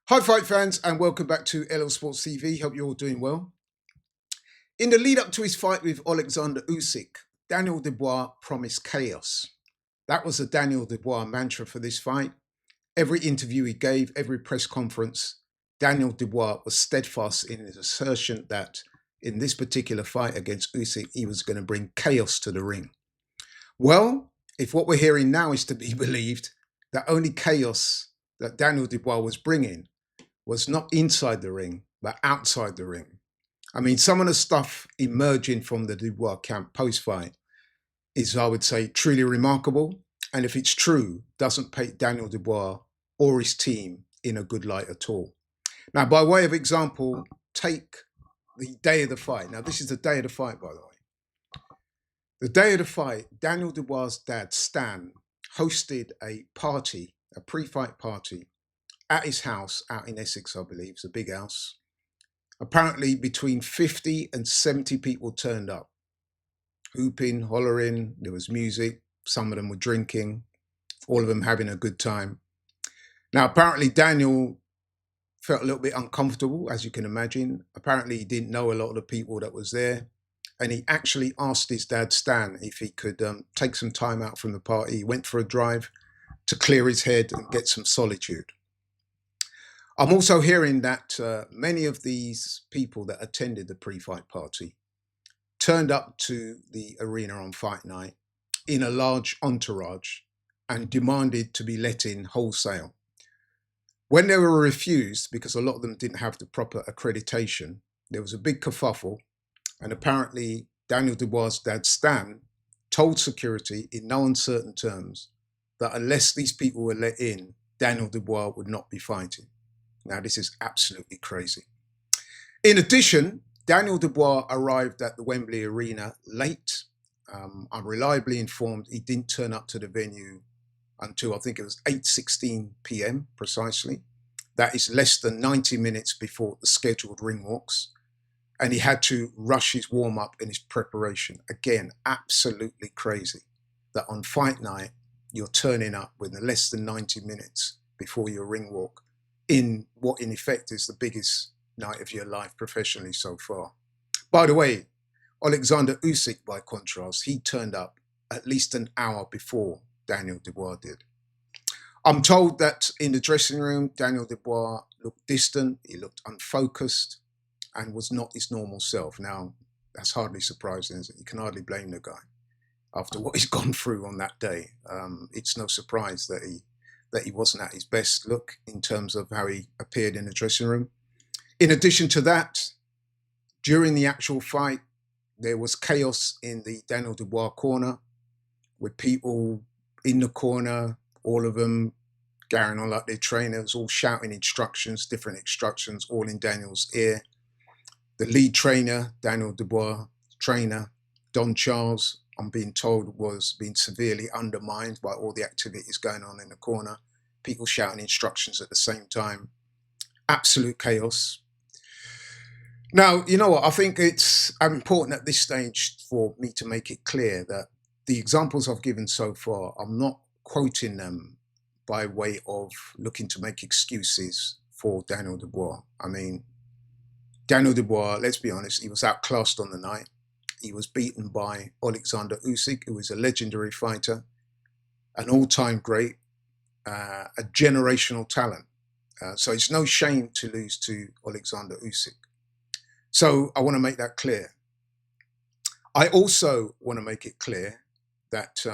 Hi, fight fans, and welcome back to LL Sports TV. Hope you're all doing well. In the lead up to his fight with Alexander Usyk, Daniel Dubois promised chaos. That was the Daniel Dubois mantra for this fight. Every interview he gave, every press conference, Daniel Dubois was steadfast in his assertion that in this particular fight against Usyk, he was going to bring chaos to the ring. Well, if what we're hearing now is to be believed, that only chaos that Daniel Dubois was bringing was not inside the ring, but outside the ring. I mean, some of the stuff emerging from the Dubois camp post-fight is, I would say, truly remarkable. And if it's true, doesn't paint Daniel Dubois or his team in a good light at all. Now, by way of example, take the day of the fight. Now, this is the day of the fight, by the way. The day of the fight, Daniel Dubois' dad, Stan, hosted a party, a pre-fight party, at his house out in Essex, I believe. It's a big house. Apparently between 50 and 70 people turned up, hooping, hollering, there was music, some of them were drinking, all of them having a good time. Now, apparently Daniel felt a little bit uncomfortable, as you can imagine. Apparently he didn't know a lot of the people that was there, and he actually asked his dad, Stan, if he could take some time out from the party. He went for a drive to clear his head and get some solitude. I'm also hearing that many of these people that attended the pre-fight party turned up to the arena on fight night in a large entourage and demanded to be let in wholesale. When they were refused, because a lot of them didn't have the proper accreditation, there was a big kerfuffle, and apparently Daniel Dubois' dad, Stan, told security in no uncertain terms that unless these people were let in, Daniel Dubois would not be fighting. Now, this is absolutely crazy. In addition, Daniel Dubois arrived at the Wembley Arena late. I'm reliably informed he didn't turn up to the venue until I think it was 8:16 p.m. precisely. That is less than 90 minutes before the scheduled ring walks. And he had to rush his warm-up and his preparation. Again, absolutely crazy that on fight night, you're turning up within less than 90 minutes before your ring walk in what in effect is the biggest night of your life professionally so far. By the way, Alexander Usyk, by contrast, he turned up at least an hour before Daniel Dubois did. I'm told that in the dressing room, Daniel Dubois looked distant, he looked unfocused, and was not his normal self. Now, that's hardly surprising, is it? You can hardly blame the guy after what he's gone through on that day. It's no surprise that he wasn't at his best look in terms of how he appeared in the dressing room. In addition to that, during the actual fight, there was chaos in the Daniel Dubois corner with people in the corner, all of them carrying on like their trainers, all shouting instructions, different instructions, all in Daniel's ear. The lead trainer, Daniel Dubois' trainer, Don Charles, I'm being told, was being severely undermined by all the activities going on in the corner. People shouting instructions at the same time. Absolute chaos. Now, you know what? I think it's important at this stage for me to make it clear that the examples I've given so far, I'm not quoting them by way of looking to make excuses for Daniel Dubois. I mean, Daniel Dubois, let's be honest, he was outclassed on the night. He was beaten by Alexander Usyk, who is a legendary fighter, an all-time great, a generational talent. So it's no shame to lose to Alexander Usyk. So I want to make that clear. I also want to make it clear that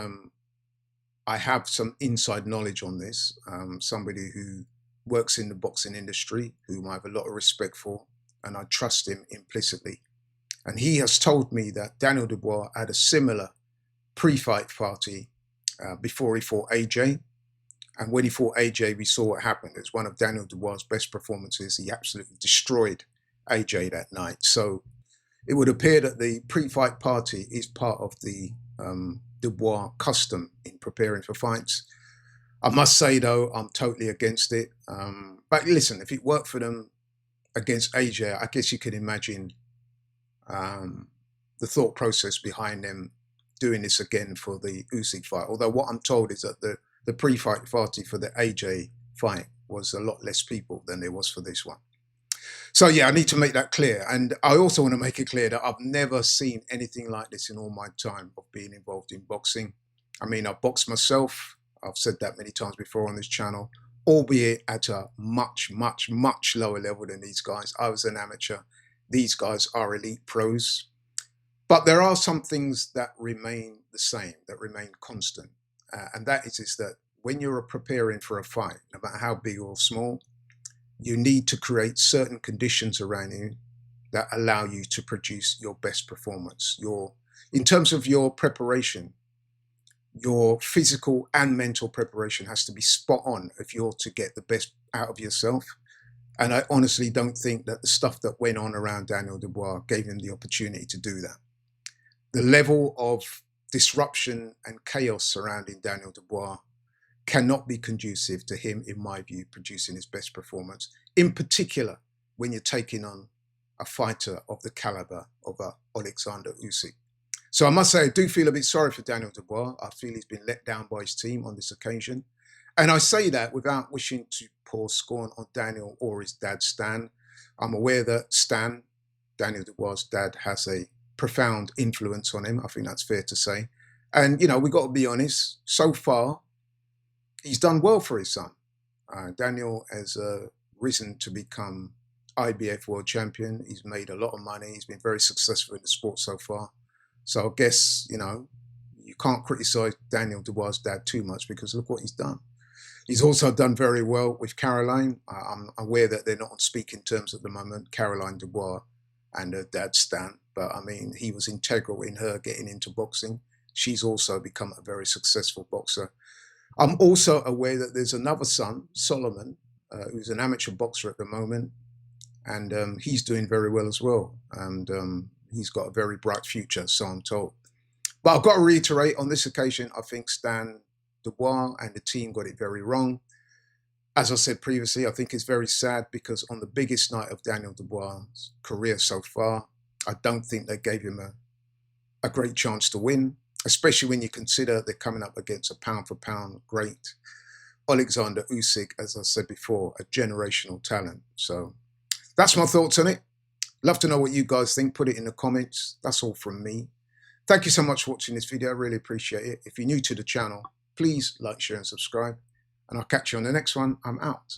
I have some inside knowledge on this. Somebody who works in the boxing industry, whom I have a lot of respect for, and I trust him implicitly. And he has told me that Daniel Dubois had a similar pre-fight party before he fought AJ. And when he fought AJ, we saw what happened. It was one of Daniel Dubois' best performances. He absolutely destroyed AJ that night. So it would appear that the pre-fight party is part of the Dubois custom in preparing for fights. I must say, though, I'm totally against it. But listen, if it worked for them against AJ, I guess you could imagine the thought process behind them doing this again for the Usyk fight. Although what I'm told is that the pre-fight party for the AJ fight was a lot less people than there was for this one. So yeah, I need to make that clear. And I also want to make it clear that I've never seen anything like this in all my time of being involved in boxing. I mean, I boxed myself. I've said that many times before on this channel, albeit at a much, much, much lower level than these guys. I was an amateur. These guys are elite pros. But there are some things that remain the same, that remain constant. And that is that when you're preparing for a fight, no matter how big or small, you need to create certain conditions around you that allow you to produce your best performance. In terms of your preparation, your physical and mental preparation has to be spot on if you're to get the best out of yourself. And I honestly don't think that the stuff that went on around Daniel Dubois gave him the opportunity to do that. The level of disruption and chaos surrounding Daniel Dubois cannot be conducive to him, in my view, producing his best performance, in particular when you're taking on a fighter of the caliber of Alexander Usyk. So I must say, I do feel a bit sorry for Daniel Dubois. I feel he's been let down by his team on this occasion. And I say that without wishing to pour scorn on Daniel or his dad, Stan. I'm aware that Stan, Daniel Dubois' dad, has a profound influence on him. I think that's fair to say. And, you know, we've got to be honest, so far, he's done well for his son. Daniel has risen to become IBF world champion. He's made a lot of money. He's been very successful in the sport so far. So I guess, you know, you can't criticize Daniel Dubois' dad too much because look what he's done. He's also done very well with Caroline. I'm aware that they're not on speaking terms at the moment, Caroline Dubois and her dad, Stan. But I mean, he was integral in her getting into boxing. She's also become a very successful boxer. I'm also aware that there's another son, Solomon, who's an amateur boxer at the moment, and he's doing very well as well. And he's got a very bright future, so I'm told. But I've got to reiterate, on this occasion, I think Stan Dubois and the team got it very wrong. As I said previously, I think it's very sad because on the biggest night of Daniel Dubois' career so far, I don't think they gave him a great chance to win, especially when you consider they're coming up against a pound-for-pound great Alexander Usyk, as I said before, a generational talent. So that's my thoughts on it. Love to know what you guys think. Put it in the comments. That's all from me. Thank you so much for watching this video. I really appreciate it. If you're new to the channel, please like, share, and subscribe. And I'll catch you on the next one. I'm out.